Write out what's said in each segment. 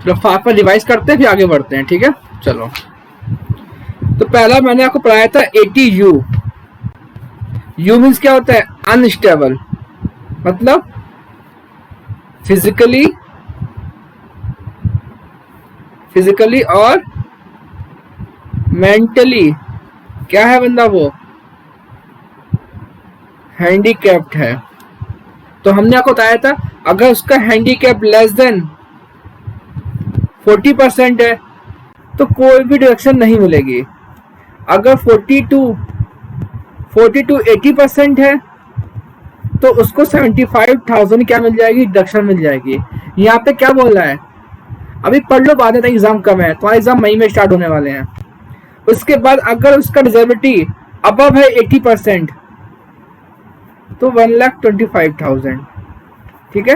तो 5 पर रिवाइज करते हैं फिर आगे बढ़ते हैं, ठीक है। चलो, तो पहला मैंने आपको पढ़ाया था ATU। यू मीन्स क्या होता है? अनस्टेबल, मतलब फिजिकली और मेंटली क्या है बंदा? वो हैंडीकैप्ड है। तो हमने आपको बताया था अगर उसका हैंडीकैप लेस देन 40% है तो कोई भी डिडक्शन नहीं मिलेगी। अगर 40 to 80% है तो उसको 75,000 क्या मिल जाएगी? डिडक्शन मिल जाएगी। यहाँ पे क्या बोल रहा है? अभी पढ़ लो, बाद में एग्जाम कम है, तुम्हारे एग्जाम मई में स्टार्ट होने वाले हैं। उसके बाद अगर उसका डिसेबिलिटी अबव है 80% तो 1,25,000, ठीक है।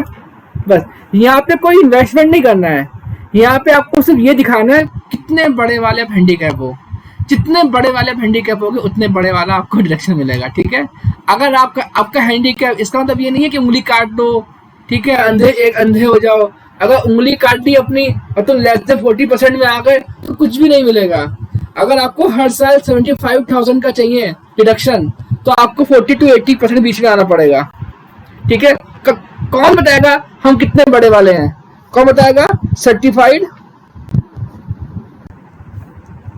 बस यहाँ पे कोई इन्वेस्टमेंट नहीं करना है, यहाँ पे आपको सिर्फ ये दिखाना है कितने बड़े वाले आप हैंडीकैप हो। जितने बड़े वाले आप हैंडीकैप होगे उतने बड़े वाला आपको डिडक्शन मिलेगा, ठीक है। अगर आपका हैंडीकैप, इसका मतलब ये नहीं है कि उंगली काट दो, ठीक है, अंधे हो जाओ। अगर उंगली काट दी अपनी और तुम लेस देन 40% में आ गए तो कुछ भी नहीं मिलेगा। अगर आपको हर साल 75,000 का चाहिए डिडक्शन तो आपको 40 to 80% बीच में आना पड़ेगा, ठीक है। कौन बताएगा हम कितने बड़े वाले हैं? कौन बताएगा? सर्टिफाइड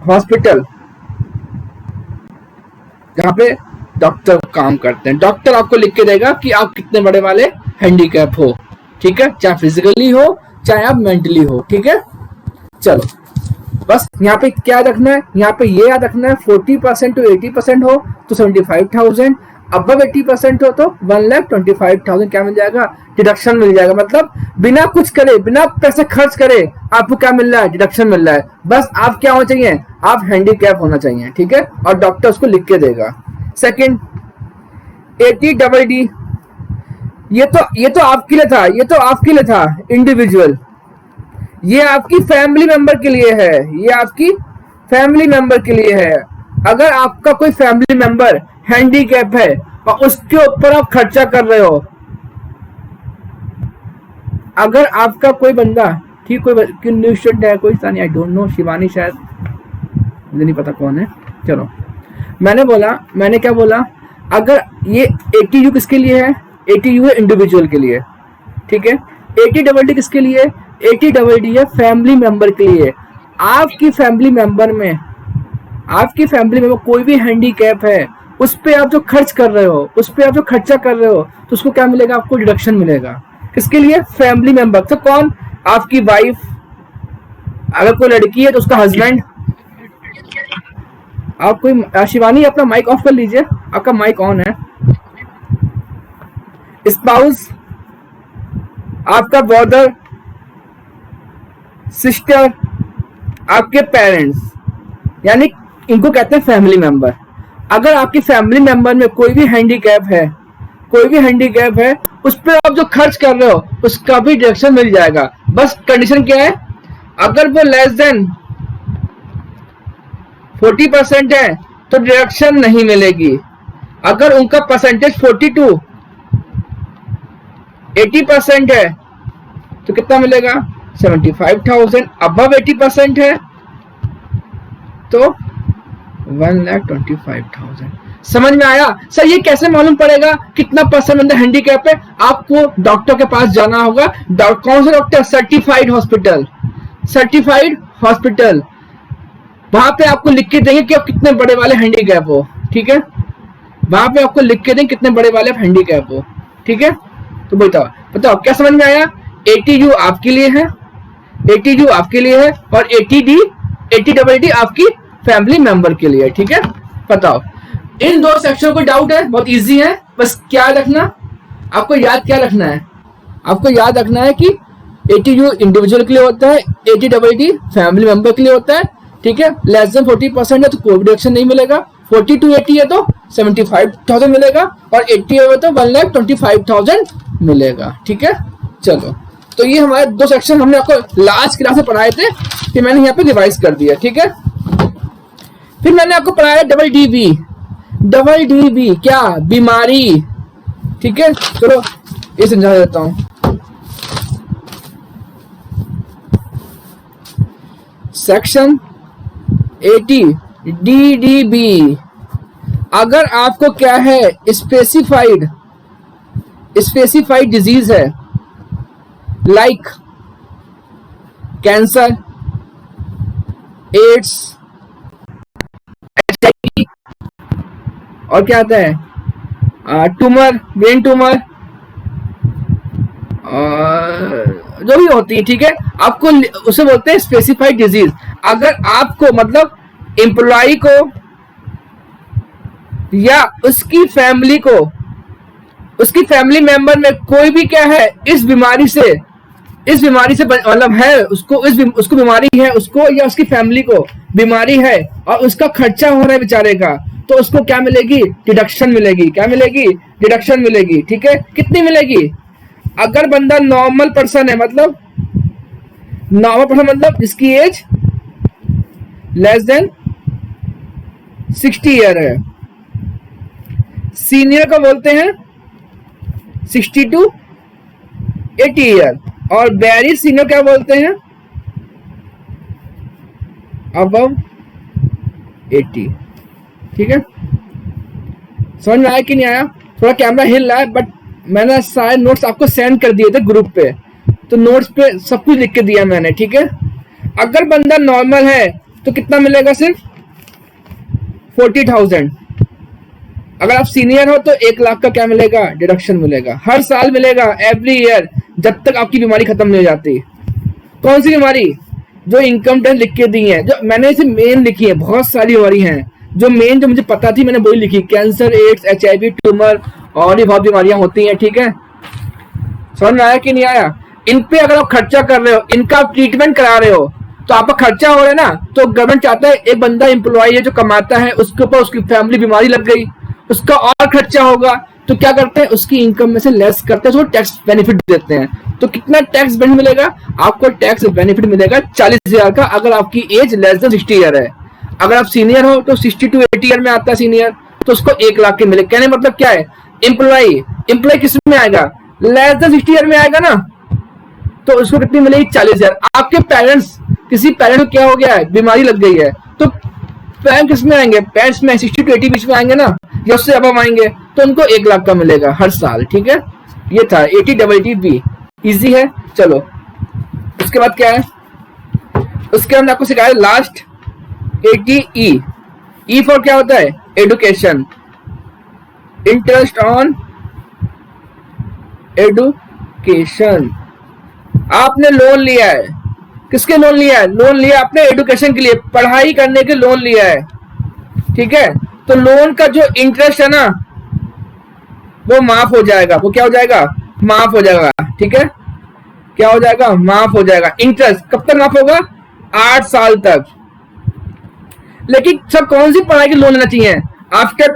हॉस्पिटल, जहां पे डॉक्टर काम करते हैं। डॉक्टर आपको लिख के देगा कि आप कितने बड़े वाले हैंडीकैप हो, ठीक है, चाहे फिजिकली हो चाहे आप मेंटली हो, ठीक है। चलो, बस यहाँ पे क्या रखना है? यहाँ पे ये याद रखना है 40% to 80% हो तो 75,000, अबव 80% हो तो 1,25,000 क्या मिल जाएगा? डिडक्शन मिल जाएगा। मतलब बिना कुछ करे, बिना पैसे खर्च करे आपको क्या मिल रहा है? डिडक्शन मिल रहा है। बस आप क्या होना चाहिए? आप हैंडीकैप होना चाहिए, ठीक है, और डॉक्टर उसको लिख के देगा। सेकंड, ATDD, ये तो आपके लिए था, ये तो आपके लिए था इंडिविजुअल। ये आपकी फैमिली मेंबर के लिए है, ये आपकी फैमिली मेंबर के लिए है। अगर आपका कोई फैमिली मेंबर हैंडीकैप है और उसके ऊपर आप खर्चा कर रहे हो, अगर आपका कोई बंदा, ठीक, कोई न्यू स्टूडेंट है, कोई सानी, आई डोंट नो, शिवानी शायद, मुझे नहीं पता कौन है। चलो, मैंने क्या बोला? अगर ये ATU किसके लिए है? ATU है इंडिविजुअल के लिए, ठीक है। ATDD किसके लिए? ATDD है फैमिली मेंबर के लिए। आपकी फैमिली मेंबर में कोई भी हैंडीकैप है, उस पे आप जो खर्च कर रहे हो, उस पे आप जो खर्चा कर रहे हो तो उसको क्या मिलेगा? आपको डिडक्शन मिलेगा। किसके लिए? Family member. तो कौन? आपकी वाइफ, अगर कोई लड़की है तो उसका हस्बैंड। आप कोई, शिवानी अपना माइक ऑफ कर लीजिए, आपका माइक ऑन है। स्पाउस, आपका ब्रदर, सिस्टर, आपके पेरेंट्स, यानी इनको कहते हैं फैमिली मेंबर। अगर आपकी फैमिली मेंबर में कोई भी हैंडीकैप है, उस पर आप जो खर्च कर रहे हो उसका भी डिडक्शन मिल जाएगा। बस कंडीशन क्या है? अगर वो लेस देन 40% है तो डिडक्शन नहीं मिलेगी। अगर उनका परसेंटेज 40 to 80% है तो कितना मिलेगा? 75,000। अबव 80% है तो 1,25,000। समझ में आया? सर ये कैसे मालूम पड़ेगा कितना परसेंट बंदा हैंडीकैप है? आपको डॉक्टर के पास जाना होगा। कौन सा डॉक्टर? Certified hospital. वहां पे आपको लिख के देंगे कि आप कितने बड़े वाले हैंडीकैप हो, ठीक है। वहां पे आपको लिख के देंगे कितने बड़े वाले आप हैंडीकैप हो, ठीक है। तो बताओ क्या समझ में आया? ATU आपके लिए है, और ATDD आपकी फैमिली मेंबर के लिए, ठीक है। बताओ, इन दो सेक्शन को डाउट है? बहुत इजी है। बस क्या रखना, आपको याद क्या रखना है? आपको याद रखना है कि ATU इंडिविजुअल के लिए होता है, ATDD फैमिली मेंबर के लिए होता है, ठीक है। लेस देन 40% है तो कोई डिडक्शन नहीं मिलेगा। 40 to 80 है तो 75,000 मिलेगा, और 80 है तो 1,25,000 मिलेगा, ठीक है। चलो, तो ये हमारे दो सेक्शन हमने आपको लास्ट क्लास में पढ़ाए थे, फिर मैंने यहाँ पे रिवाइज कर दिया, ठीक है। फिर मैंने आपको पढ़ाया डबल DB क्या? बीमारी, ठीक है। चलो ये समझा देता हूं। सेक्शन 80 DDB, अगर आपको क्या है स्पेसिफाइड डिजीज है लाइक कैंसर, एड्स, HIV, और क्या आता है ट्यूमर, ब्रेन ट्यूमर, जो भी होती है, ठीक है, आपको उसे बोलते हैं स्पेसिफाइड डिजीज। अगर आपको मतलब एम्प्लॉय को या उसकी फैमिली को, उसकी फैमिली मेंबर में कोई भी क्या है इस बीमारी से मतलब है, उसको बीमारी है, उसको या उसकी फैमिली को बीमारी है और उसका खर्चा हो रहा है बेचारे का, तो उसको क्या मिलेगी? डिडक्शन मिलेगी। क्या मिलेगी? डिडक्शन मिलेगी। ठीक है, कितनी मिलेगी? अगर बंदा नॉर्मल पर्सन है, मतलब जिसकी एज लेस देन 60 ईयर है, सीनियर को बोलते हैं 60 to 80 ईयर, और वेरी सीनियर क्या बोलते हैं? अबव 80। ठीक है, समझ में आया कि नहीं आया? थोड़ा कैमरा हिल रहा है, बट मैंने सारे नोट्स आपको सेंड कर दिए थे ग्रुप पे, तो नोट्स पे सब कुछ लिख के दिया मैंने। ठीक है, अगर बंदा नॉर्मल है तो कितना मिलेगा? सिर्फ 40,000। अगर आप सीनियर हो तो 1 लाख का क्या मिलेगा? डिडक्शन मिलेगा, हर साल मिलेगा, एवरी ईयर, जब तक आपकी बीमारी खत्म नहीं हो जाती। कौन सी बीमारी? जो इनकम टैक्स लिख के दी है, जो मैंने इसे मेन लिखी है, बहुत सारी बीमारी हैं जो मेन, जो मुझे पता थी मैंने वही लिखी, कैंसर, एड्स, HIV, ट्यूमर, और भी बहुत बीमारियां होती हैं। ठीक है, समझ में आया कि नहीं आया? इन पे अगर आप खर्चा कर रहे हो, इनका आप ट्रीटमेंट करा रहे हो, तो आपका खर्चा हो रहा है ना, तो गवर्नमेंट चाहता है एक बंदा एम्प्लॉय है जो कमाता है, उसके ऊपर उसकी फैमिली बीमारी लग गई, उसका और खर्चा होगा, तो क्या करते हैं? उसकी इनकम में से लेस करते हैं, तो टैक्स बेनिफिट देते हैं। तो कितना टैक्स बेनिफिट मिलेगा आपको? टैक्स बेनिफिट मिलेगा 40,000 का, अगर आपकी एज लेस देन 60 ईयर है। अगर आप सीनियर हो तो 60 to 80 ईयर में आता है सीनियर, तो उसको 1 लाख के मिले। कहने मतलब क्या है? एम्प्लॉय किस में आएगा? लेस देन 60 ईयर में आएगा ना, तो उसको कितनी मिलेगी? 40,000। आपके पेरेंट्स, किसी पेरेंट को क्या हो गया है, बीमारी लग गई है, तो पेरेंट्स किस में आएंगे? पेरेंट्स में 60 to 80 बीच में आएंगे ना, या उससे अब आएंगे, तो उनको 1 लाख का मिलेगा हर साल। ठीक है, ये था 80BB, इजी है। चलो उसके बाद क्या है? उसके बाद आपको सिखाया लास्ट 80E। ई फॉर क्या होता है? Education, interest on education. आपने लोन लिया है, किसके लोन लिया है? लोन लिया आपने एडुकेशन के लिए, पढ़ाई करने के लोन लिया है। ठीक है, तो लोन का जो इंटरेस्ट है ना, वो माफ हो जाएगा। वो क्या हो जाएगा? माफ हो जाएगा। ठीक है, क्या हो जाएगा? माफ हो जाएगा। इंटरेस्ट कब तक माफ होगा? 8 साल तक। लेकिन सब कौन सी पढ़ाई के लोन लेना चाहिए? आफ्टर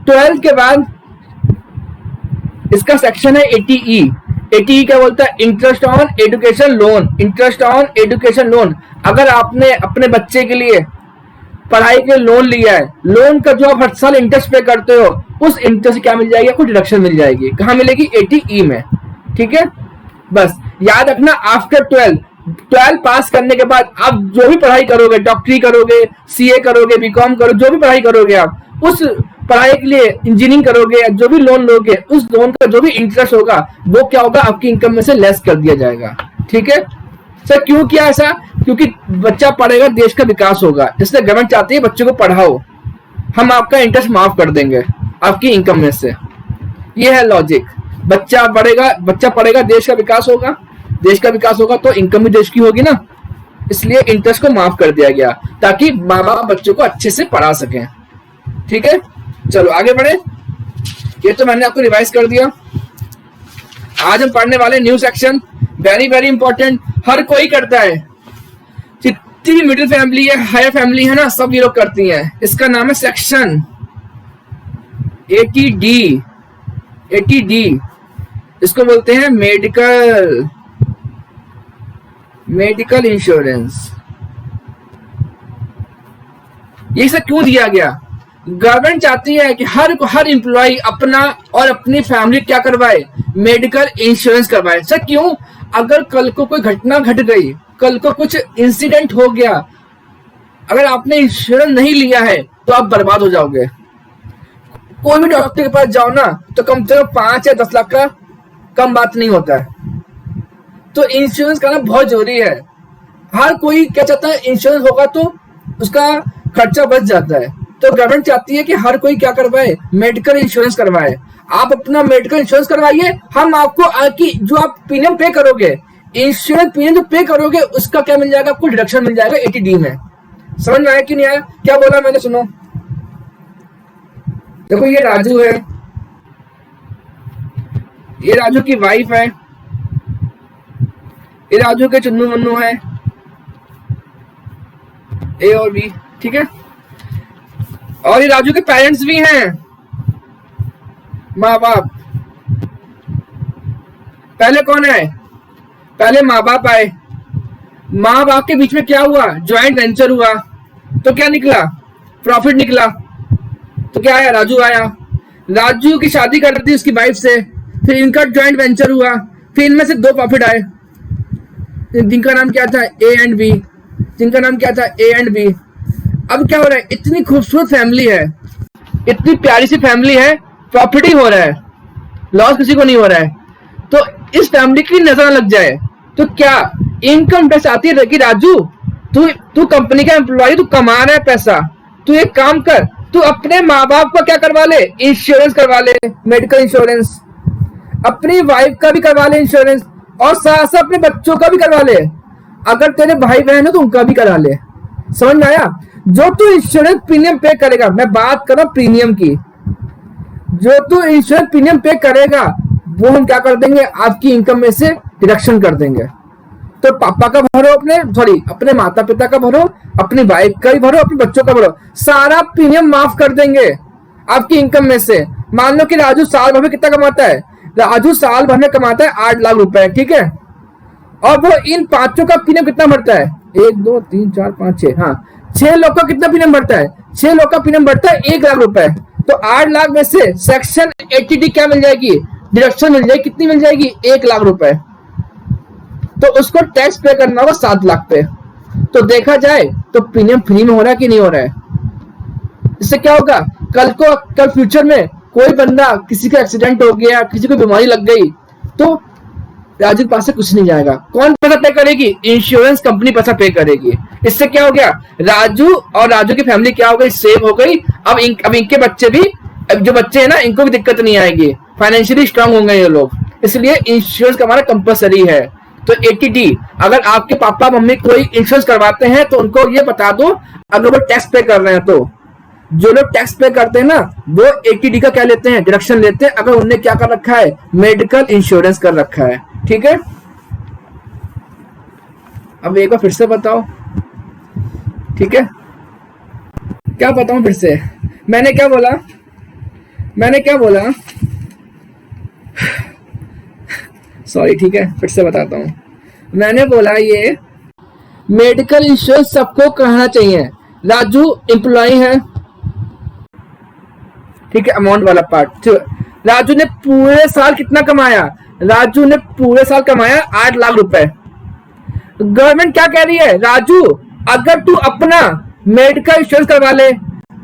12 के बाद इसका सेक्शन है 80E। 80E क्या बोलता है? Interest on education loan. Interest on education loan, अगर आपने अपने बच्चे के लिए पढ़ाई के लोन लिया है, लोन का जो आप हर साल इंटरेस्ट पे करते हो, उस इंटरेस्ट क्या मिल जाएगी? आपको डिडक्शन मिल जाएगी। कहाँ मिलेगी? 80E में। ठीक है, बस याद रखना, आफ्टर 12 पास करने के बाद आप जो भी पढ़ाई करोगे, डॉक्टरी करोगे, CA करोगे, BCom करोगे, जो भी पढ़ाई करोगे आप, उस पढ़ाई के लिए इंजीनियरिंग करोगे या जो भी लोन लोगे, उस लोन का जो भी इंटरेस्ट होगा वो क्या होगा? आपकी इनकम में से लेस कर दिया जाएगा। ठीक है सर, क्यों किया ऐसा? क्योंकि बच्चा पढ़ेगा, देश का विकास होगा, इसलिए गवर्नमेंट चाहती है बच्चों को पढ़ाओ, हम आपका इंटरेस्ट माफ कर देंगे आपकी इनकम में से। ये है लॉजिक। बच्चा पढ़ेगा, देश का विकास होगा, देश का विकास होगा तो इनकम भी देश की होगी ना, इसलिए इंटरेस्ट को माफ कर दिया गया ताकि माँ बाप बच्चों को अच्छे से पढ़ा सकें। ठीक है, चलो आगे बढ़े। ये तो मैंने आपको रिवाइज कर दिया। आज हम पढ़ने वाले new section, very very important, हर कोई करता है, जितनी भी मिडिल फैमिली है, हायर फैमिली है ना, सब ये लोग करती हैं। इसका नाम है सेक्शन 80D। इसको बोलते हैं मेडिकल इंश्योरेंस। ये सब क्यों दिया गया? गवर्नमेंट चाहती है कि हर एम्प्लॉय अपना और अपनी फैमिली क्या करवाए? मेडिकल इंश्योरेंस करवाए। सर क्यों? अगर कल को कोई घटना घट गई, कल को कुछ इंसिडेंट हो गया, अगर आपने इंश्योरेंस नहीं लिया है तो आप बर्बाद हो जाओगे। कोई भी डॉक्टर के पास जाओ ना तो कम से कम 5 या 10 लाख का कम बात नहीं होता है। तो इंश्योरेंस करना बहुत जरूरी है। हर कोई क्या चाहता है, इंश्योरेंस होगा तो उसका खर्चा बच जाता है। तो गवर्नमेंट चाहती है कि हर कोई क्या करवाए, मेडिकल इंश्योरेंस करवाए। आप अपना मेडिकल इंश्योरेंस करवाइए, हम आपको की जो आप प्रीमियम पे करोगे, इंश्योरेंस प्रीमियम जो पे करोगे उसका क्या मिल जाएगा, आपको डिडक्शन मिल जाएगा 80D में। समझ में आया कि नहीं आया? क्या बोला मैंने, सुनो। देखो ये राजू है, ये राजू की वाइफ है, ये राजू के चुन्नू मुन्नू है, ए और बी, ठीक है। और ये राजू के पेरेंट्स भी हैं, माँ बाप। पहले कौन है, पहले माँ बाप आए, माँ बाप के बीच में क्या हुआ, ज्वाइंट वेंचर हुआ, तो क्या निकला, प्रॉफिट निकला। तो क्या आया, राजू आया, राजू की शादी कर दी उसकी वाइफ से, फिर इनका ज्वाइंट वेंचर हुआ, फिर इनमें से 2 प्रॉफिट आए, जिनका नाम क्या था, ए एंड बी, जिनका नाम क्या था, ए एंड बी। अब क्या हो रहा है, इतनी खूबसूरत फैमिली है, इतनी प्यारी सी फैमिली है, प्रॉफिट ही हो रहा है, लॉस किसी को नहीं हो रहा है। तो इस फैमिली की नजर लग जाए तो क्या इनकम टैक्स आती है कि राजू तू कंपनी का एम्प्लॉय, तू कमा रहा है पैसा, तू एक काम कर, तू अपने माँ बाप का क्या करवा ले, इंश्योरेंस करवा ले, मेडिकल इंश्योरेंस, अपनी वाइफ का भी करवा ले इंश्योरेंस, और साथ साथ अपने बच्चों का भी करवा ले, अगर तेरे भाई बहन है तो उनका भी करा ले। समझ में आया? जो तू इंश्योरेंस प्रीमियम पे करेगा, मैं बात कर रहा हूं प्रीमियम की, जो तू इंश्योरेंस प्रीमियम पे करेगा वो हम क्या कर देंगे, आपकी इनकम में से डिडक्शन कर देंगे। तो पापा का भरो, अपने माता पिता का भरो, अपनी वाइफ का भी भरो, अपने बच्चों का भरो, सारा प्रीमियम माफ कर देंगे आपकी इनकम में से। मान लो कि राजू साल भर में कितना कमाता है, राजू साल भर में कमाता है 8 लाख रुपए, ठीक है, और वो इन 5 का प्रीमियम कितना भरता है, 1 2 3 4 5 6, हाँ 6 लोग का कितना प्रीमियम भरता है, 6 लोग का प्रीमियम भरता है 1 लाख रुपए। तो 8 लाख में से सेक्शन 80D क्या मिल जाएगी, डिडक्शन मिल जाएगी, कितनी मिल जाएगी, 1 लाख रुपए। तो उसको टैक्स पे करना होगा 7 लाख पे। तो देखा जाए तो प्रीमियम फ्री में हो रहा है कि नहीं हो रहा है। इससे क्या होगा, कल फ्यूचर में कोई बंदा, किसी का एक्सीडेंट हो गया, किसी को बीमारी लग गई, तो राजू के पास से कुछ नहीं जाएगा। कौन पैसा पे करेगी, इंश्योरेंस कंपनी पैसा पे करेगी। इससे क्या हो गया, राजू और राजू की फैमिली क्या हो गई, सेव हो गई। अब इनके बच्चे भी, अब जो बच्चे हैं ना, इनको भी दिक्कत नहीं आएगी, फाइनेंशियली स्ट्रांग होंगे ये लोग। इसलिए इंश्योरेंस हमारा कंपलसरी है। तो 80D, अगर आपके पापा मम्मी कोई इंश्योरेंस करवाते हैं तो उनको ये बता दो, अगर वो टैक्स पे कर रहे हैं तो जो लोग टैक्स पे करते हैं ना, वो 80D का क्या लेते हैं, डिडक्शन लेते हैं, अगर उनने क्या कर रखा है, मेडिकल इंश्योरेंस कर रखा है, ठीक है। अब एक बार फिर से बताओ, ठीक है, क्या बताऊं फिर से, मैंने क्या बोला, सॉरी, ठीक है, फिर से बताता हूं। मैंने बोला ये मेडिकल इंश्योरेंस सबको कराना चाहिए। राजू एम्प्लॉय है, ठीक है, अमाउंट वाला पार्ट। राजू ने पूरे साल कितना कमाया, राजू ने पूरे साल कमाया 8 लाख रुपए। गवर्नमेंट क्या कह रही है, राजू अगर तू अपना मेडिकल इंश्योरेंस करवा ले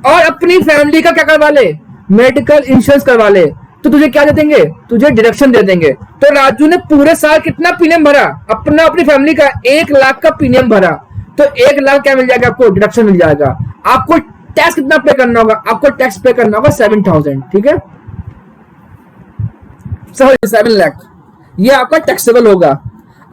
और अपनी फैमिली का क्या करवा ले, मेडिकल इंश्योरेंस करवा ले, तो तुझे क्या दे देंगे, तुझे डिडक्शन दे देंगे। तो राजू ने पूरे साल कितना प्रीमियम भरा, अपनी फैमिली का 1 लाख का प्रीमियम भरा, तो 1 लाख क्या मिल जाएगा, आपको डिडक्शन मिल जाएगा। आपको टैक्स कितना पे करना होगा, आपको टैक्स पे करना होगा 7,000, ठीक है, 7 लाख, ये आपका टैक्सेबल होगा।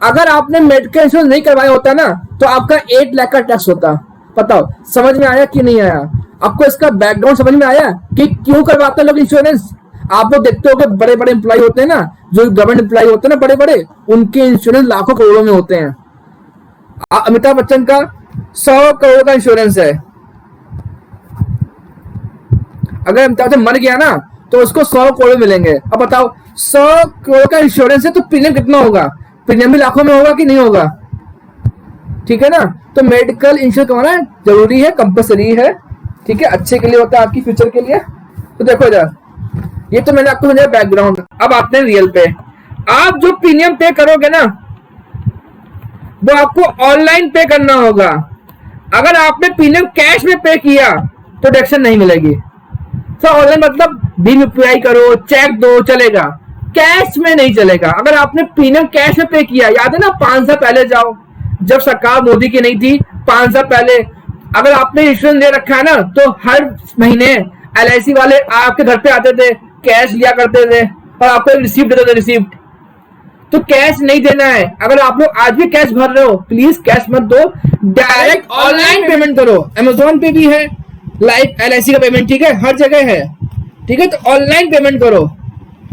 अगर आपने मेडिकल इंश्योरेंस नहीं करवाया होता ना, तो आपका 8 लाख का टैक्स होता। बताओ समझ में आया कि नहीं आया, आपको इसका बैकग्राउंड समझ में आया कि क्यों करवाते हैं लोग इंश्योरेंस। आप लोग देखते हो बड़े बड़े एम्प्लॉय होते हैं ना, जो गवर्नमेंट एम्प्लॉय होते हैं ना बड़े बड़े, उनके इंश्योरेंस लाखों करोड़ों में होते हैं। अमिताभ बच्चन का 100 करोड़ का इंश्योरेंस है। अगर अमिताभ बच्चन मर गया ना तो उसको 100 करोड़ मिलेंगे। अब बताओ 100 करोड़ का इंश्योरेंस है तो प्रीमियम कितना होगा, प्रीमियम भी लाखों में होगा कि नहीं होगा, ठीक है ना। तो मेडिकल इंश्योरेंस करवाना जरूरी है, कंपलसरी है, ठीक है, अच्छे के लिए होता है, आपकी फ्यूचर के लिए। तो देखो इधर, ये तो मैंने आपको समझाया बैकग्राउंड। अब आते हैं रियल पे। आप जो प्रीमियम पे करोगे ना, वो आपको ऑनलाइन पे करना होगा। अगर आपने प्रीमियम कैश में पे किया तो डिडक्शन नहीं मिलेगी। सर ऑनलाइन मतलब भीम यूपीआई करो, चेक दो, चलेगा, कैश में नहीं चलेगा। अगर आपने प्रीमियम कैश में पे किया, याद है ना 5 साल पहले जाओ, जब सरकार मोदी की नहीं थी 5 साल पहले, अगर आपने इंश्योरेंस ले रखा है ना तो हर महीने एलआईसी वाले आपके घर पे आते थे, कैश लिया करते थे और आपको एक रिसिप्ट देते थे, रिसिप्ट। तो कैश नहीं देना है। अगर आप लोग आज भी कैश भर रहे हो, प्लीज कैश मत दो, डायरेक्ट ऑनलाइन पेमेंट करो। अमेजोन पे भी है लाइफ एलआईसी का पेमेंट, ठीक है, हर जगह है, ठीक है। तो ऑनलाइन पेमेंट करो,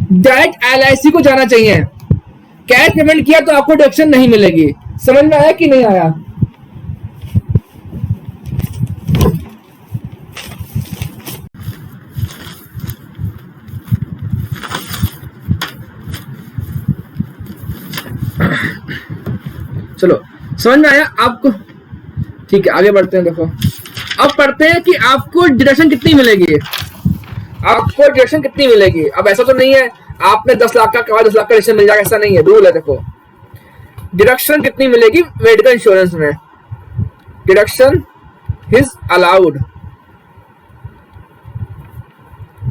डायरेक्ट एलआईसी को जाना चाहिए। कैश पेमेंट किया तो आपको डिडक्शन नहीं मिलेगी। समझ में आया कि नहीं आया? चलो समझ में आया आपको? ठीक है, आगे बढ़ते हैं। देखो अब पढ़ते हैं कि आपको डिडक्शन कितनी मिलेगी। आपको डिडक्शन कितनी मिलेगी? अब ऐसा तो नहीं है आपने 10 लाख का कहा 10 लाख का डिडक्शन मिल जाएगा, ऐसा नहीं है, रूल है। देखो डिडक्शन कितनी मिलेगी मेडिकल इंश्योरेंस में। डिडक्शन इज अलाउड,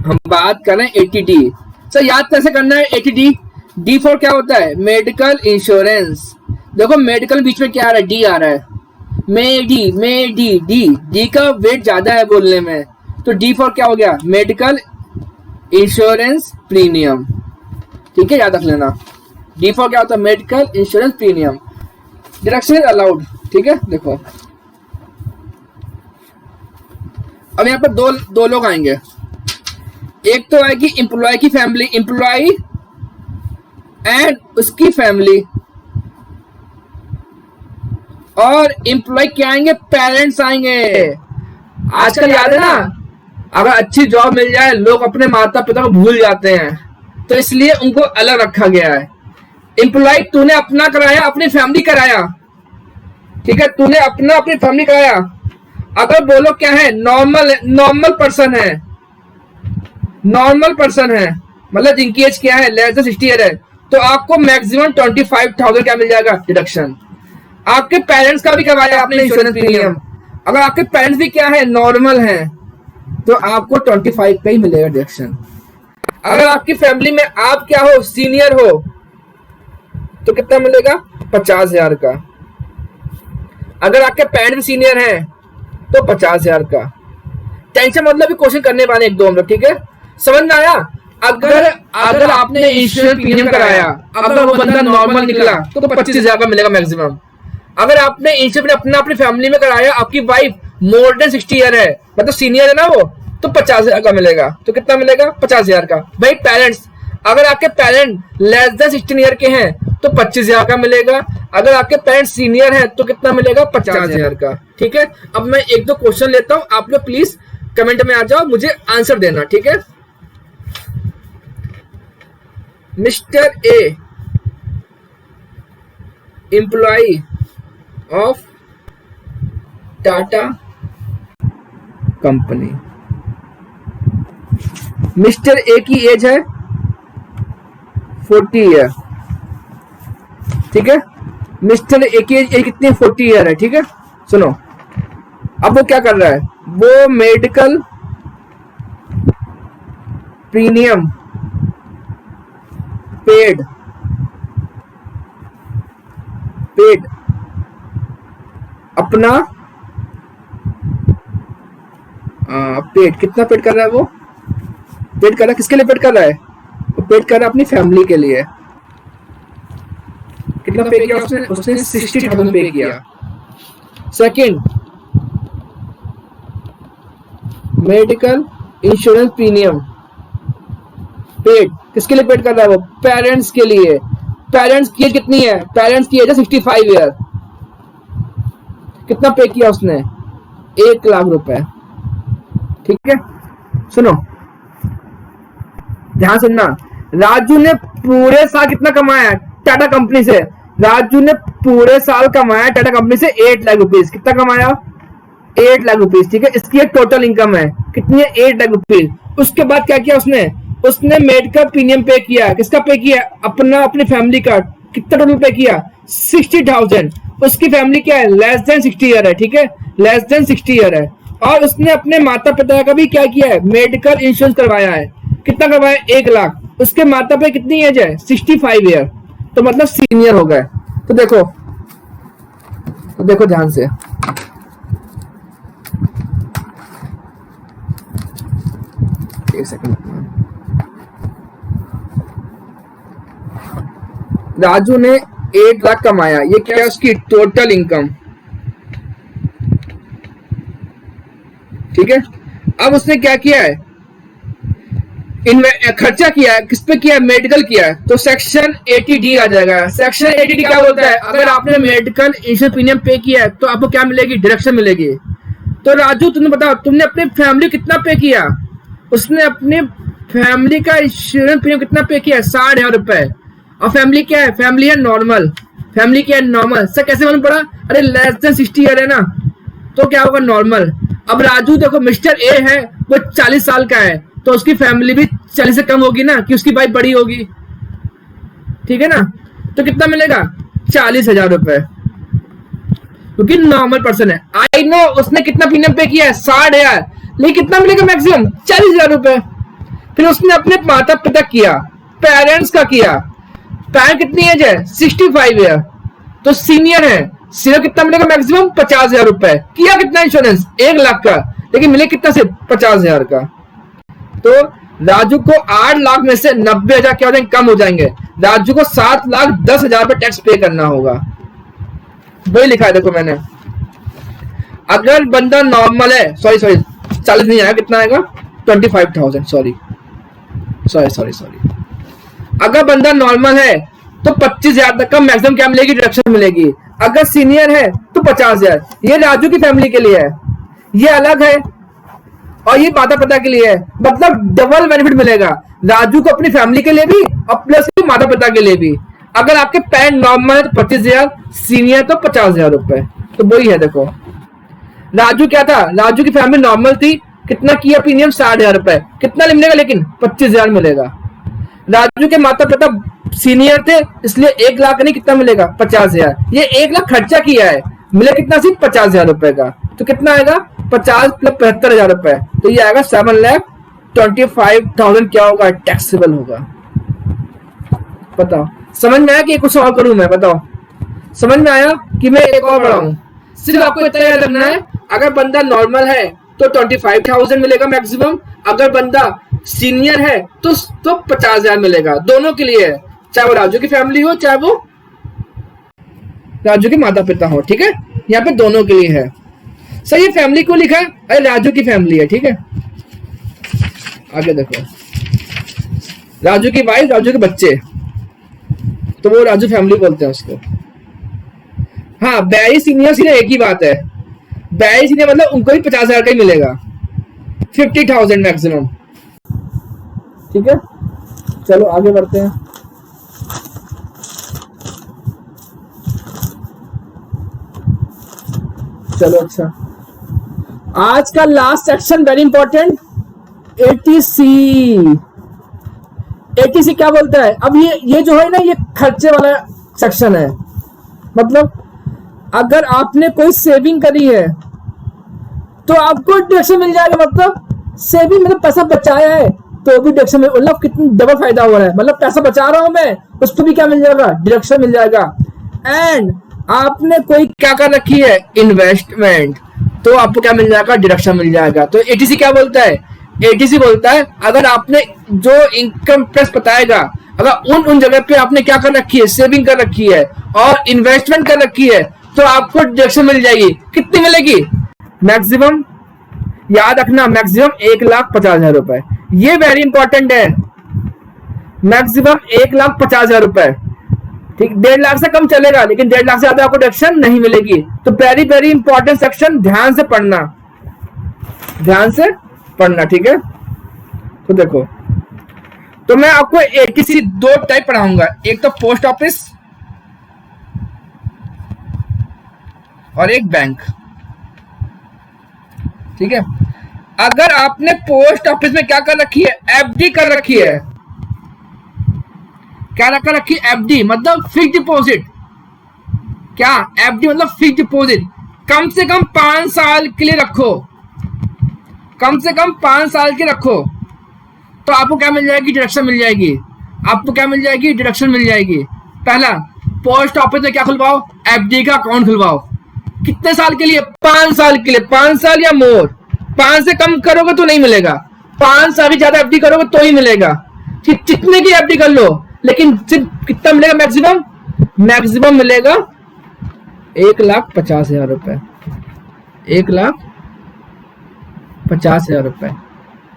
हम बात कर रहे हैं एटीडी। सर याद कैसे करना है एटीडी? डी फॉर क्या होता है? Medical insurance. देखो मेडिकल बीच में क्या आ रहा है? डी आ रहा है। डी का वेट ज्यादा है बोलने में, तो डी फॉर क्या हो गया? मेडिकल इंश्योरेंस प्रीमियम, ठीक है, याद रख लेना। डी फॉर क्या होता है? Medical insurance premium. Deduction is allowed, ठीक है। देखो अब यहाँ पर दो लोग आएंगे। एक तो आएगी एम्प्लॉय की फैमिली, एम्प्लॉय एंड उसकी फैमिली, और एम्प्लॉय क्या आएंगे? पेरेंट्स आएंगे। आजकल याद है ना, अगर अच्छी जॉब मिल जाए लोग अपने माता पिता को भूल जाते हैं, तो इसलिए उनको अलग रखा गया है। एम्प्लॉय तूने अपना कराया, अपनी फैमिली कराया, ठीक है, तूने अपना अपनी फैमिली कराया। अगर बोलो क्या है? नॉर्मल पर्सन है, नॉर्मल पर्सन है, मतलब जिनकी एज क्या है? लेस देन 60 ईयर है, तो आपको मैक्सिमम 25,000 क्या मिल जाएगा? डिडक्शन। आपके पेरेंट्स का भी करवाया आपने इंश्योरेंस प्रीमियम, अगर आपके पेरेंट्स भी क्या है? नॉर्मल है, तो आपको 25 का ही मिलेगा डिडक्शन। अगर आपकी फैमिली में आप क्या हो? सीनियर हो, तो कितना मिलेगा? 50,000 का। अगर आपके पेरेंट्स भी सीनियर हैं तो 50,000 का। टेंशन मतलब भी क्वेश्चन करने वाले एक दो हम लोग, ठीक है, समझ में आया? अगर आपने इंश्योरेंस प्रीमियम कराया, अगर वो बंदा नॉर्मल निकला तो 25,000 का मिलेगा मैक्सिमम। अगर आपने इंश्योरेंस अपनी फैमिली में कराया, आपकी वाइफ मोर देन 60 ईयर है, मतलब सीनियर है ना वो, तो 50,000 का मिलेगा। तो कितना मिलेगा? 50,000 का। भाई पेरेंट्स, अगर आपके पेरेंट लेस देन 16 ईयर के हैं तो 25,000 का मिलेगा। अगर आपके पेरेंट्स सीनियर हैं तो कितना मिलेगा? 50,000 का, ठीक है। अब मैं एक दो क्वेश्चन लेता हूं, आप लोग प्लीज कमेंट में आ जाओ, मुझे आंसर देना, ठीक है। Mister A, employee of Tata company. Mister A की एज है 40 ईयर, ठीक है। मिस्टर ए की एज कितनी? 40 ईयर है, ठीक है। सुनो, अब वो क्या कर रहा है? वो मेडिकल प्रीमियम पेड अपना पेड कितना पेड कर रहा है? वो पेड कर रहा है किसके लिए? पेड कर रहा है, वो पेड कर रहा है अपनी फैमिली के लिए। कितना पे किया उसने? उसने 60,000 पे किया। Second, medical insurance premium paid किसके लिए पेड कर रहा है? वो पेरेंट्स के लिए। पेरेंट्स की एज कितनी है? पेरेंट्स की एज है 65 ईयर। कितना पे किया उसने? 1 लाख रुपए, ठीक है। सुनो, ध्यान सुनना, राजू ने पूरे साल कितना कमाया टाटा कंपनी से? राजू ने पूरे साल कमाया टाटा कंपनी से 8 लाख रुपीज। कितना कमाया? 8 लाख रुपीज, ठीक है। इसकी एक टोटल इनकम है कितनी है? 8 लाख रुपीज। उसके बाद क्या किया उसने? उसने मेडिकल प्रीमियम पे किया। किसका पे किया? अपनी फैमिली का। कितना टोटल पे किया 60,000। उसकी फैमिली क्या है, लेस देन 60 ईयर है, ठीक है, लेस देन 60 ईयर है। और उसने अपने माता पिता का भी क्या किया है, मेडिकल इंश्योरेंस करवाया है। कितना करवाया, 1 लाख। उसके माता पिता कितनी एज है, 65 ईयर, तो मतलब सीनियर हो गए। तो देखो ध्यान से, एक सेकंड। राजू ने 8 लाख कमाया, ये क्या है उसकी टोटल इनकम, ठीक है। अब उसने क्या किया है, खर्चा किया है, किस पे किया है, मेडिकल किया है, तो सेक्शन 80D आ जाएगा। सेक्शन 80D क्या बोलता है, अगर आपने मेडिकल इंश्योरेंस प्रीमियम पे किया है तो आपको क्या मिलेगी, डिडक्शन मिलेगी। तो राजू तुमने बताओ, तुमने अपनी फैमिली कितना पे किया, उसने अपनी फैमिली का इंश्योरेंस प्रीमियम कितना पे किया, 60,000 रुपए। और फैमिली क्या है, फैमिली है नॉर्मल, फैमिली क्या है नॉर्मल। सर कैसे मालूम पड़ा, अरे लेस देन 60 ईयर है ना, तो क्या होगा, नॉर्मल। अब राजू देखो, मिस्टर ए है वो 40 साल का है, तो उसकी फैमिली भी 40 से कम होगी ना, कि उसकी वाइफ बड़ी होगी, ठीक है ना। तो कितना मिलेगा, 40,000 रुपए, क्योंकि नॉर्मल पर्सन है। आई नो उसने कितना प्रीमियम पे किया है, 60,000, लेकिन कितना मिलेगा मैक्सिमम, 40,000 रुपए। फिर उसने अपने माता पिता किया, पेरेंट्स का किया, पेरेंट कितनी एज है, 65 ईयर, तो सीनियर है, सीनियर कितना मिलेगा मैक्सिमम, 50,000 रुपए। किया कितना इंश्योरेंस, 1 लाख का, लेकिन मिले कितना, सिर्फ 50,000 का। तो राजू को 8 लाख में से 90,000 क्या हो जाएंगे, कम हो जाएंगे। राजू को 7,10,000 रुपए टैक्स पे करना होगा, वही लिखा है देखो मैंने। अगर बंदा नॉर्मल है, सॉरी 40 नहीं आएगा, कितना आएगा, 25,000, सॉरी। अगर बंदा नॉर्मल है तो 25,000 तक का मैक्सिमम क्या मिलेगी, डिडक्शन मिलेगी। अगर सीनियर है तो 50,000। ये राजू की फैमिली के लिए है, ये अलग है, और ये माता पिता के लिए है, मतलब डबल बेनिफिट मिलेगा राजू को, अपनी फैमिली के लिए भी और प्लस माता पिता के लिए भी। अगर आपके पैन नॉर्मल है तो 25,000, सीनियर तो 50,000 रुपए, तो वही है देखो। राजू क्या था, राजू की फैमिली नॉर्मल थी, कितना किया प्रीमियम, 60,000 रुपए, कितना मिलेगा, लेकिन 25,000 मिलेगा। राजू के माता पिता सीनियर थे, इसलिए 1 लाख नहीं, कितना मिलेगा, 50,000। ये 1 लाख खर्चा किया है, मिले कितना, सिर्फ 50,000 रुपए का, तो कितना आएगा, 50 प्लस 75,000 रुपए, तो ये आएगा 7,25,000 क्या होगा, टैक्सेबल होगा। बताओ समझ में आया कि कुछ और करूं मैं, बताओ समझ में आया कि मैं एक और बढ़ाऊं। सिर्फ आपको इतना याद रखना है, अगर बंदा नॉर्मल है तो 25,000 मिलेगा मैक्सिमम, अगर बंदा सीनियर है तो 50,000 मिलेगा, दोनों के लिए है, चाहे वो राजू की फैमिली हो चाहे वो राजू के माता पिता हो, ठीक है। यहाँ पे दोनों के लिए है। सर ये फैमिली को लिखा है, अरे राजू की फैमिली है, ठीक है। आगे देखो, राजू की वाइफ, राजू के बच्चे, तो वो राजू फैमिली बोलते हैं उसको। हाँ बैरी सीनियर सीनियर एक ही बात है, बैरी सीनियर मतलब उनको भी 50,000 का ही मिलेगा, 50,000 मैक्सिमम, ठीक है। चलो आगे बढ़ते हैं। चलो अच्छा, आज का last section very important, 80C। 80C क्या बोलता है, अब ये जो है ना, ये खर्चे वाला सेक्शन है। मतलब अगर आपने कोई सेविंग करी है तो आपको डिडक्शन मिल जाएगा, मतलब सेविंग मतलब पैसा बचाया है तो भी डिडक्शन मिल, मतलब कितनी डबल फायदा हो रहा है, मतलब पैसा बचा रहा हूं मैं, उसको भी क्या मिल जाएगा, डिडक्शन मिल जाएगा। एंड आपने कोई क्या कर रखी है, इन्वेस्टमेंट, तो आपको क्या मिल जाएगा, डिडक्शन मिल जाएगा। तो 80C क्या बोलता है, 80C बोलता है अगर आपने जो इनकम टैक्स बताएगा, अगर उन जगह पे आपने क्या कर रखी है, सेविंग कर रखी है और इन्वेस्टमेंट कर रखी है, तो आपको डिडक्शन मिल जाएगी। कितनी मिलेगी, मैक्सिमम याद रखना, मैक्सिमम 1,50,000 रुपए, ये वेरी इंपॉर्टेंट है, मैक्सिमम 1,50,000 रुपए, ठीक। 1.5 लाख से कम चलेगा, लेकिन 1.5 लाख से ज्यादा आपको डिडक्शन नहीं मिलेगी। तो वेरी वेरी इंपॉर्टेंट सेक्शन, ध्यान से पढ़ना, ध्यान से पढ़ना, ठीक है। तो देखो, तो मैं आपको 80C 2 टाइप पढ़ाऊंगा, एक तो पोस्ट ऑफिस और एक बैंक, ठीक है। अगर आपने पोस्ट ऑफिस में क्या कर रखी है, एफडी कर रखी है, क्या रखा रखी, एफडी मतलब फिक्स डिपॉजिट। क्या एफडी मतलब फिक्स डिपॉजिट, कम से कम 5 साल के लिए रखो, कम से कम 5 साल के रखो, तो आपको क्या मिल जाएगी, डिडक्शन मिल जाएगी। आपको क्या मिल जाएगी, डिडक्शन मिल जाएगी। पहला, पोस्ट ऑफिस में क्या खुलवाओ, एफडी का अकाउंट खुलवाओ। कितने साल के लिए, 5 साल के लिए, 5 साल या मोर। 5 से कम करोगे तो नहीं मिलेगा, 5 साल से ज्यादा एफडी करोगे तो ही मिलेगा। जितने की एफडी कर लो, लेकिन सिर्फ कितना मिलेगा मैक्सिमम, मैक्सिमम मिलेगा 1,50,000 रुपए, 1,50,000 रुपए।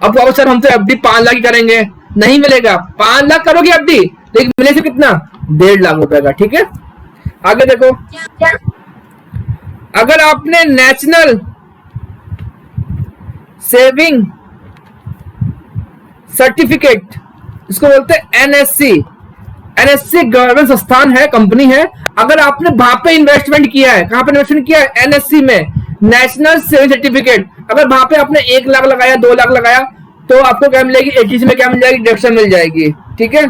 अब बाबू सर हम तो एफडी 5 लाख ही करेंगे, नहीं मिलेगा। 5 लाख करोगे एफडी, लेकिन मिले से कितना, 1.5 लाख रुपए का। ठीक है, आगे देखो, अगर आपने नेशनल सेविंग सर्टिफिकेट, इसको बोलते हैं एनएससी, एनएससी गवर्नमेंट संस्थान है, कंपनी है। अगर आपने वहां पे इन्वेस्टमेंट किया है, कहां पे इन्वेस्टमेंट किया है, एनएससी में, नेशनल सेविंग सर्टिफिकेट। अगर वहां पे आपने 1 लाख लगाया, 2 लाख लगाया, तो आपको क्या मिलेगी, एटीसी में क्या मिल जाएगी, डिडक्शन मिल जाएगी। ठीक है,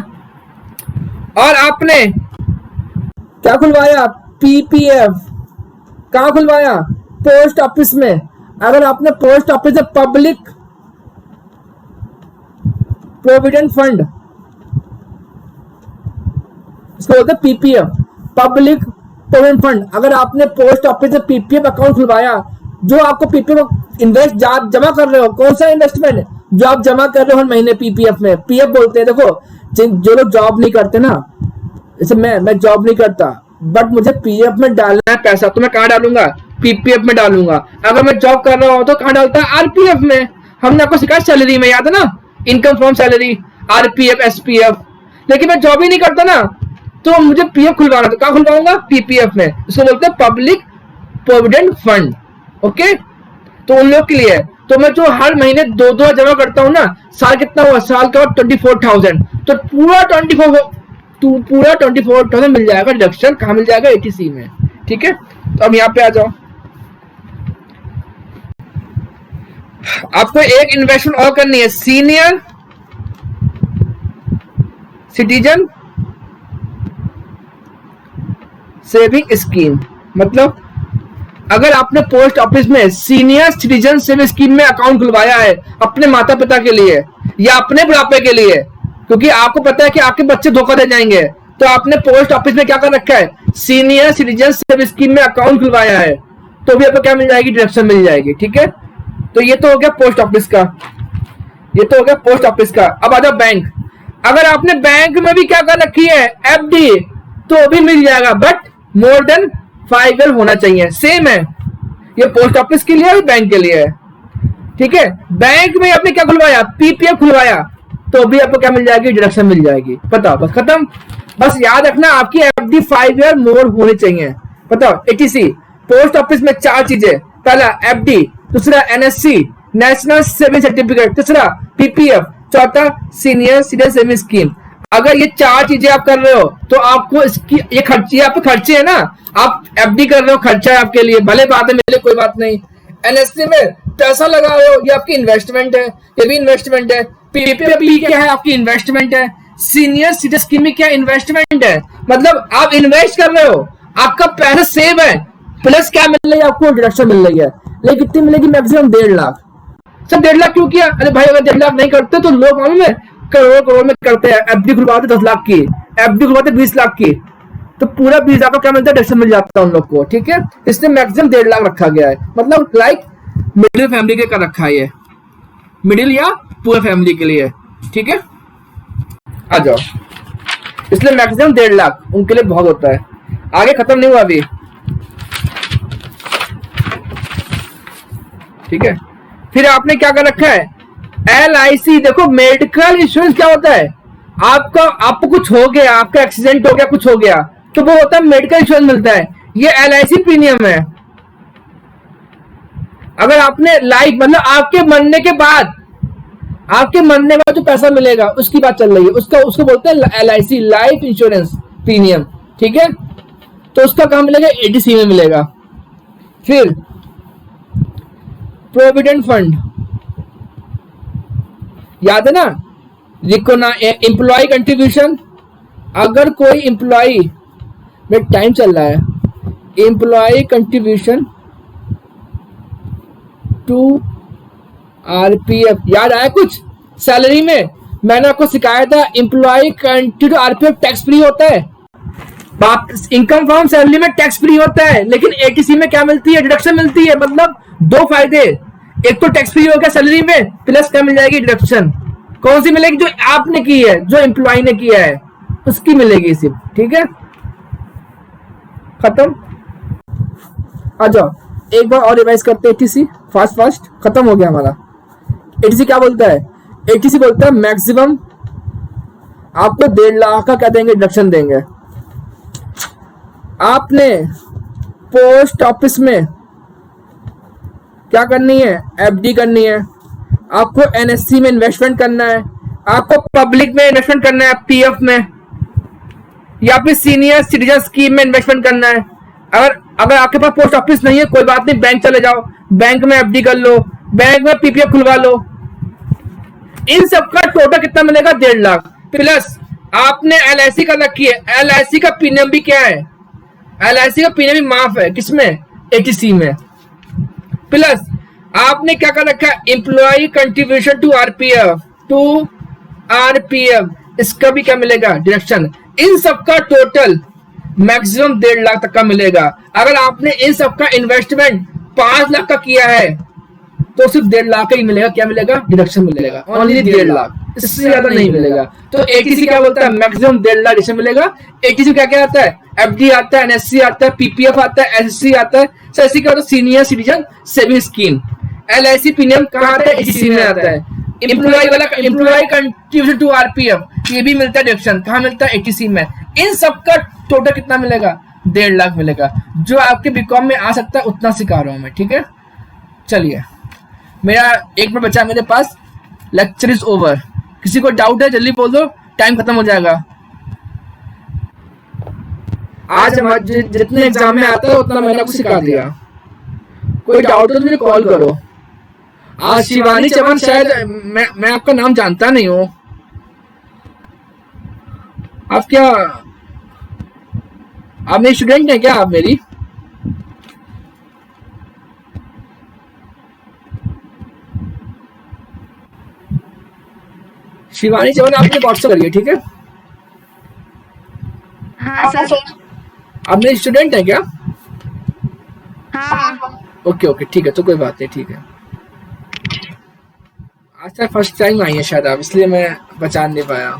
और आपने क्या खुलवाया, पीपीएफ, कहां खुलवाया, पोस्ट ऑफिस में। अगर आपने पोस्ट ऑफिस से पब्लिक प्रोविडेंट फंड, इसको बोलते हैं पीपीएफ, पब्लिक प्रोविडेंट फंड। अगर आपने पोस्ट ऑफिस से पीपीएफ अकाउंट खुलवाया, जो आपको पीपीएफ इन्वेस्ट जमा कर रहे हो, कौन सा इन्वेस्टमेंट जो आप जमा कर रहे हो हर महीने पीपीएफ में, पीएफ बोलते हैं। देखो जो लोग जॉब नहीं करते ना, जैसे मैं जॉब नहीं करता, बट मुझे पीएफ में डालना है पैसा, तो मैं कहाँ डालूंगा, पीपीएफ में डालूंगा। अगर मैं जॉब कर रहा हूं तो कहाँ डालता है, आरपीएफ में। हमने आपको सिखाया सैलरी में, याद है ना, income from salary, RPF, SPF. लेकिन मैं जॉब ही नहीं करता ना, तो मुझे पीएफ खुलवाना, तो कहाँ खुलवाऊंगा, पीपीएफ में। इसको बोलते हैं पब्लिक प्रोविडेंट फंड। ओके, तो उन लोग के लिए। तो मैं जो हर महीने 2-2 जमा करता हूँ ना, साल कितना हुआ, साल का 24,000, तो पूरा 24,000 मिल जाएगा डिडक्शन। कहाँ मिल जाएगा, एटीसी में। ठीक है, तो अब यहाँ पे आ जाओ, आपको एक इन्वेस्टमेंट और करनी है, सीनियर सिटीजन सेविंग स्कीम। मतलब अगर आपने पोस्ट ऑफिस में सीनियर सिटीजन सेविंग स्कीम में अकाउंट खुलवाया है अपने माता पिता के लिए या अपने बुढ़ापे के लिए, क्योंकि आपको पता है कि आपके बच्चे धोखा दे जाएंगे, तो आपने पोस्ट ऑफिस में क्या कर रखा है, सीनियर सिटीजन सेविंग स्कीम में अकाउंट खुलवाया है, तो भी आपको क्या मिल जाएगी, डिडक्शन मिल जाएगी। ठीक है, तो ये तो हो गया पोस्ट ऑफिस का, ये तो हो गया पोस्ट ऑफिस का। अब आ जाओ बैंक। अगर आपने बैंक में भी क्या कर रखी है, एफडी, तो भी मिल जाएगा, बट मोर देन 5 ईयर होना चाहिए। सेम है, ये पोस्ट ऑफिस के लिए और बैंक के लिए है। ठीक है, बैंक में आपने क्या खुलवाया, पीपीएफ खुलवाया, तो भी आपको क्या मिल जाएगी, डिडक्शन मिल जाएगी। बताओ, बस खत्म। बस याद रखना, आपकी एफडी 5 ईयर मोर होनी चाहिए। बताओ, एटीसी, पोस्ट ऑफिस में 4 चीजें, पहला एफडी, दूसरा एनएससी, नेशनल सेविंग सर्टिफिकेट, तीसरा पीपीएफ, चौथा सीनियर सिटीजन सेविंग स्कीम। अगर ये 4 चीजें आप कर रहे हो, तो आपको इसकी ये खर्चे, आपके खर्चे है ना, आप एफडी कर रहे हो, खर्चा है आपके लिए, भले बात है, मेरे लिए कोई बात नहीं। एनएससी में पैसा लगा रहे हो, ये आपकी इन्वेस्टमेंट है, ये भी इन्वेस्टमेंट है। पीपीएफ क्या है, आपकी इन्वेस्टमेंट है। सीनियर सिटीजन स्कीम में क्या इन्वेस्टमेंट है, मतलब आप इन्वेस्ट कर रहे हो, आपका पैसा सेव है, प्लस क्या मिल रही है, आपको डिडक्शन मिल रही है। लेकिन कितनी मिलेगी, मैक्सिमम 1.5 लाख। सर 1.5 लाख क्यों किया, अरे भाई अगर 1.5 लाख नहीं करते तो लोग मालूम है करोड़ में करते हैं। एफडी खुलवाते 10 लाख की, एफडी खुलवाते 20 लाख की, तो पूरा 20 लाख का क्या मिलता है, डिडक्शन मिल जाता है उन लोग को। ठीक है, इसलिए मैक्सिमम 1.5 लाख रखा गया है, मतलब लाइक मिडिल फैमिली के कर रखा है, ये मिडिल या पूरे फैमिली के लिए। ठीक है, आ जाओ, इसलिए मैक्सिमम 1.5 लाख उनके लिए बहुत होता है। आगे खत्म नहीं हुआ अभी। ठीक है, फिर आपने क्या कर रखा है, LIC। देखो मेडिकल इंश्योरेंस क्या होता है, आपको कुछ हो गया, आपका एक्सीडेंट हो गया, कुछ हो गया, तो वो होता है मेडिकल इंश्योरेंस मिलता है। ये LIC प्रीमियम है। अगर आपने लाइफ, मतलब आपके मरने के बाद जो पैसा मिलेगा उसकी बात चल रही है, उसको बोलते हैं LIC, लाइफ इंश्योरेंस प्रीमियम। ठीक है, तो उसका कहां मिलेगा, एटीसी में मिलेगा। फिर प्रोविडेंट फंड, याद है ना, लिखो ना, एम्प्लॉय कंट्रीब्यूशन, अगर कोई एम्प्लॉय में टाइम चल रहा है, एम्प्लॉय कंट्रीब्यूशन टू आरपीएफ, याद आया कुछ? सैलरी में मैंने आपको सिखाया था employee contri to RPF tax free होता है, इनकम फ्रॉम सैलरी में टैक्स फ्री होता है, लेकिन एटीसी में क्या मिलती है? डिडक्शन मिलती है। मतलब दो फायदे, एक तो टैक्स फ्री हो गया सैलरी में, प्लस क्या मिल जाएगी? डिडक्शन। कौन सी मिलेगी? जो आपने की है, जो एम्प्लॉय ने किया है उसकी मिलेगी सिर्फ। ठीक है, खत्म। आ जाओ एक बार और रिवाइज करते हैं एटीसी फास्ट फास्ट। खत्म हो गया हमारा। एटीसी क्या बोलता है? एटीसी बोलता है मैक्सिमम आपको 1.5 लाख का क्या देंगे? डिडक्शन देंगे। आपने पोस्ट ऑफिस में क्या करनी है? एफडी करनी है। आपको एनएससी में इन्वेस्टमेंट करना है, आपको पब्लिक में इन्वेस्टमेंट करना है, पीएफ में, या फिर सीनियर सिटीजन स्कीम में इन्वेस्टमेंट करना है। अगर आपके पास पोस्ट ऑफिस नहीं है, कोई बात नहीं, बैंक चले जाओ, बैंक में एफडी कर लो, बैंक में पीपीएफ खुलवा लो। इन सबका टोटल कितना मिलेगा? 1.5 लाख। प्लस आपने एलआईसी का रखी है, एलआईसी का प्रीमियम भी क्या है? एलआईसी का प्रीमियम भी माफ है, किसमें? एटीसी में। प्लस आपने क्या कर रखा है? एम्प्लॉय कंट्रीब्यूशन टू आरपीएफ, इसका भी क्या मिलेगा? डिडक्शन। इन सबका टोटल मैक्सिमम 1.5 लाख तक का मिलेगा। अगर आपने इन सबका इन्वेस्टमेंट 5 लाख का किया है तो सिर्फ 1.5 लाख का ही मिलेगा। क्या मिलेगा? डिडक्शन मिलेगा, ओनली 1.5 लाख, इससे ज्यादा नहीं मिलेगा। तो एटीसी क्या बोलता है? मैक्सिमम 1.5 लाख डिडक्शन मिलेगा। एटीसी क्या क्या आता है? एफडी आता है, एनएससी आता है, पीपीएफ आता है, एसएससी आता है। एसएससी क्या होता है? Senior citizen saving scheme. LIC premium कहाँ आता है? एटीसी में आता है। एम्प्लॉय वाला एम्प्लॉय कंट्रीब्यूशन टू आरपीएफ, ये भी मिलता है डिडक्शन। कहाँ मिलता है? एटीसी में। इन सबका टोटल कितना मिलेगा? 1.5 लाख मिलेगा। जो आपके बीकॉम में आ सकता है उतना सिखा रहा हूं मैं। ठीक है, चलिए, मेरा 1 मिनट बचा मेरे पास, लेक्चर इज ओवर। किसी को डाउट है जल्दी बोल दो, टाइम खत्म हो जाएगा। आज हमारे जितने एग्जाम में आता है उतना मैंने आपको सिखा दिया। कोई डाउट हो तो मुझे कॉल करो। आज शिवानी चौहान, शायद मैं आपका नाम जानता नहीं हूँ। आप क्या, आप मेरी स्टूडेंट हैं क्या? आप मेरी शिवानी चौहान, आपने व्हाट्सएप करिए। ठीक है, हाँ सर। आप मेरी स्टूडेंट हैं क्या? हाँ। ओके ओके, ठीक है, तो कोई बात नहीं, ठीक है। आज तक फर्स्ट टाइम आई है शायद आप, इसलिए मैं पहचान नहीं पाया।